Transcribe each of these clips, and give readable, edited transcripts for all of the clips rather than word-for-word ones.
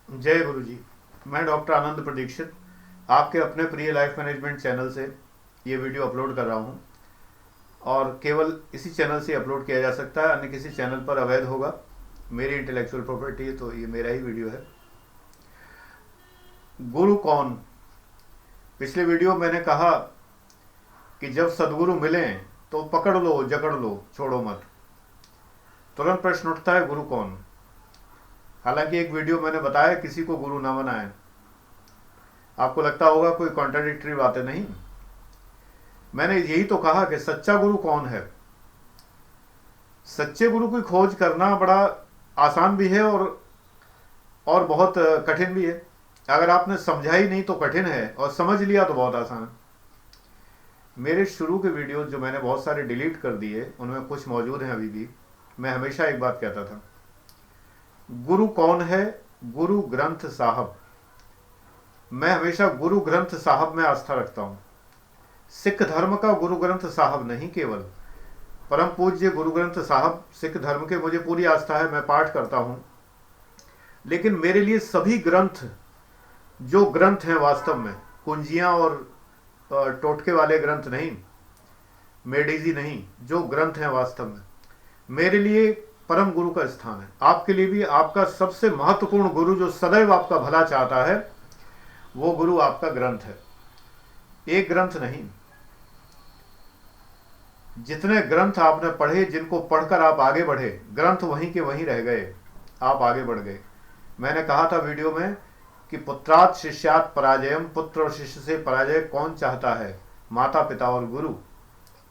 जय गुरु जी। मैं डॉक्टर आनंद प्रदीक्षित आपके अपने प्रिय लाइफ मैनेजमेंट चैनल से ये वीडियो अपलोड कर रहा हूँ और केवल इसी चैनल से अपलोड किया जा सकता है, अन्य किसी चैनल पर अवैध होगा। मेरी इंटेलेक्चुअल प्रॉपर्टी है, तो ये मेरा ही वीडियो है। गुरु कौन? पिछले वीडियो मैंने कहा कि जब सदगुरु मिलें तो पकड़ लो, जकड़ लो, छोड़ो मत। तुरंत प्रश्न उठता है, गुरु कौन? हालांकि एक वीडियो मैंने बताया किसी को गुरु ना बनाए। आपको लगता होगा कोई कॉन्ट्राडिक्टरी बातें, नहीं। मैंने यही तो कहा कि सच्चा गुरु कौन है। सच्चे गुरु की खोज करना बड़ा आसान भी है और बहुत कठिन भी है। अगर आपने समझा ही नहीं तो कठिन है, और समझ लिया तो बहुत आसान है। मेरे शुरू के वीडियो जो मैंने बहुत सारे डिलीट कर दिए, उनमें कुछ मौजूद हैं अभी भी। मैं हमेशा एक बात कहता था, गुरु कौन है? गुरु ग्रंथ साहब। मैं हमेशा गुरु ग्रंथ साहब में आस्था रखता हूं। सिख धर्म का गुरु ग्रंथ साहब नहीं, केवल परम पूज्य गुरु ग्रंथ साहब सिख धर्म के मुझे पूरी आस्था है, मैं पाठ करता हूं। लेकिन मेरे लिए सभी ग्रंथ जो ग्रंथ हैं वास्तव में, कुंजियां और टोटके वाले ग्रंथ नहीं, मेडिजी नहीं, जो ग्रंथ हैं वास्तव में मेरे लिए परम गुरु का स्थान है। आपके लिए भी आपका सबसे महत्वपूर्ण गुरु जो सदैव आपका भला चाहता है, वो गुरु आपका ग्रंथ है। एक ग्रंथ नहीं, जितने ग्रंथ आपने पढ़े, जिनको पढ़कर आप आगे बढ़े, ग्रंथ वहीं के वहीं रह गए, आप आगे बढ़ गए। मैंने कहा था वीडियो में कि पुत्रात शिष्यात पराजयम, पुत्र और शिष्य से पराजय कौन चाहता है? माता पिता और गुरु।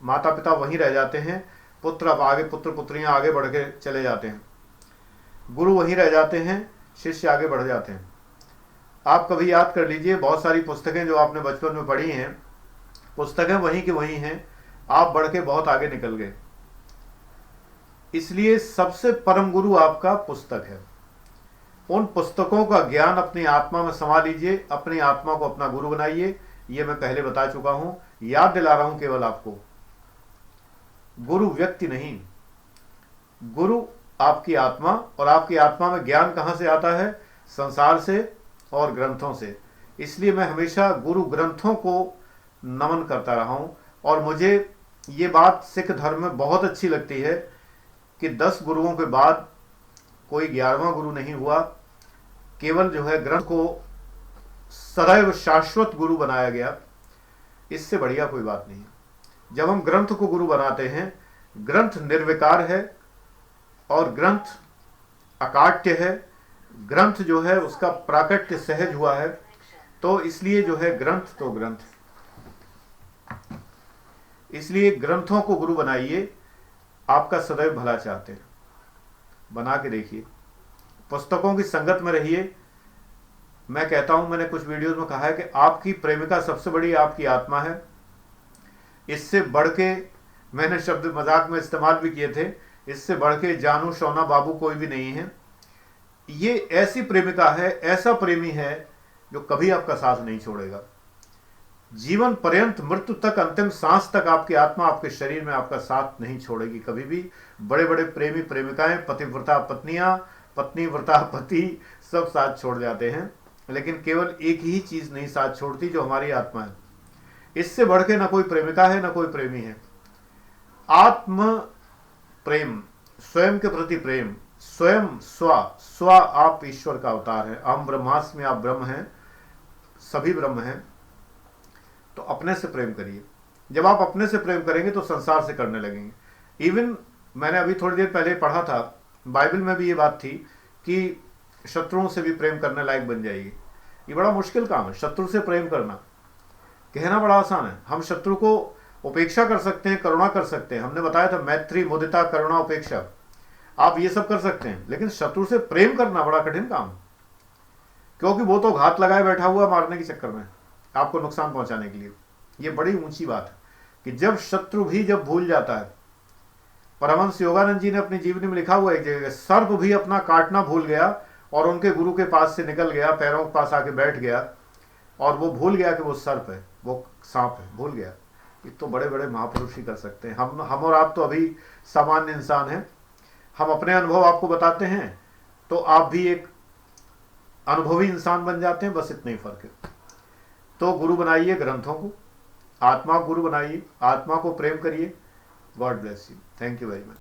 माता पिता वहीं रह जाते हैं, पुत्र अब आगे, पुत्र पुत्रियां आगे बढ़ के चले जाते हैं, गुरु वहीं रह जाते हैं, शिष्य आगे बढ़ जाते हैं। आप कभी याद कर लीजिए, बहुत सारी पुस्तकें जो आपने बचपन में पढ़ी हैं, पुस्तकें वहीं की वहीं हैं, आप बढ़ के बहुत आगे निकल गए। इसलिए सबसे परम गुरु आपका पुस्तक है। उन पुस्तकों का ज्ञान अपनी आत्मा में समा लीजिए, अपनी आत्मा को अपना गुरु बनाइए। ये मैं पहले बता चुका हूं, याद दिला रहा हूं केवल आपको। गुरु व्यक्ति नहीं, गुरु आपकी आत्मा। और आपकी आत्मा में ज्ञान कहां से आता है? संसार से और ग्रंथों से। इसलिए मैं हमेशा गुरु ग्रंथों को नमन करता रहा हूं। और मुझे ये बात सिख धर्म में बहुत अच्छी लगती है कि 10 गुरुओं के बाद कोई 11वां गुरु नहीं हुआ। केवल जो है ग्रंथ को सदैव शाश्वत गुरु बनाया गया। इससे बढ़िया कोई बात नहीं है। जब हम ग्रंथ को गुरु बनाते हैं, ग्रंथ निर्विकार है और ग्रंथ अकाट्य है, ग्रंथ जो है उसका प्राकट्य सहज हुआ है। तो इसलिए जो है ग्रंथ तो ग्रंथ, इसलिए ग्रंथों को गुरु बनाइए। आपका सदैव भला चाहते हैं, बना के देखिए, पुस्तकों की संगत में रहिए। मैं कहता हूं, मैंने कुछ वीडियोस में कहा है कि आपकी प्रेमिका सबसे बड़ी आपकी आत्मा है। इससे बढ़ के, मैंने शब्द मजाक में इस्तेमाल भी किए थे, इससे बढ़ के जानू सोना बाबू कोई भी नहीं है। ये ऐसी प्रेमिका है, ऐसा प्रेमी है जो कभी आपका साथ नहीं छोड़ेगा। जीवन पर्यंत, मृत्यु तक, अंतिम सांस तक आपकी आत्मा आपके शरीर में आपका साथ नहीं छोड़ेगी कभी भी। बड़े बड़े प्रेमी प्रेमिकाएं, पतिव्रता पत्नियां, पत्नी व्रता पति, सब साथ छोड़ जाते हैं, लेकिन केवल एक ही चीज नहीं साथ छोड़ती, जो हमारी आत्मा है। इससे बढ़ के ना कोई प्रेमिका है, ना कोई प्रेमी है। आत्म प्रेम, स्वयं के प्रति प्रेम, स्वयं स्व आप ईश्वर का अवतार है। अहम ब्रह्मास्मि, आप ब्रह्म हैं, सभी ब्रह्म हैं। तो अपने से प्रेम करिए। जब आप अपने से प्रेम करेंगे तो संसार से करने लगेंगे। इवन मैंने अभी थोड़ी देर पहले पढ़ा था, बाइबल में भी ये बात थी कि शत्रुओं से भी प्रेम करने लायक बन जाएगी। ये बड़ा मुश्किल काम है, शत्रु से प्रेम करना। कहना बड़ा आसान है, हम शत्रु को उपेक्षा कर सकते हैं, करुणा कर सकते हैं। हमने बताया था मैत्री, मुदिता, करुणा, उपेक्षा, आप ये सब कर सकते हैं। लेकिन शत्रु से प्रेम करना बड़ा कठिन काम, क्योंकि वो तो घात लगाए बैठा हुआ मारने के चक्कर में, आपको नुकसान पहुंचाने के लिए। ये बड़ी ऊंची बात है कि जब शत्रु भी जब भूल जाता है। परमहंस योगानंद जी ने अपनी जीवनी में लिखा हुआ है, एक जगह, सर्प भी अपना काटना भूल गया और उनके गुरु के पास से निकल गया, पैरों के पास आके बैठ गया, और वो भूल गया कि वो सर्प है, वो सांप है, भूल गया। ये तो बड़े बड़े महापुरुष ही कर सकते हैं। हम और आप तो अभी सामान्य इंसान हैं। हम अपने अनुभव आपको बताते हैं, तो आप भी एक अनुभवी इंसान बन जाते हैं, बस इतना ही फर्क है। तो गुरु बनाइए ग्रंथों को, आत्मा को गुरु बनाइए, आत्मा को प्रेम करिए। God bless you, thank you very much.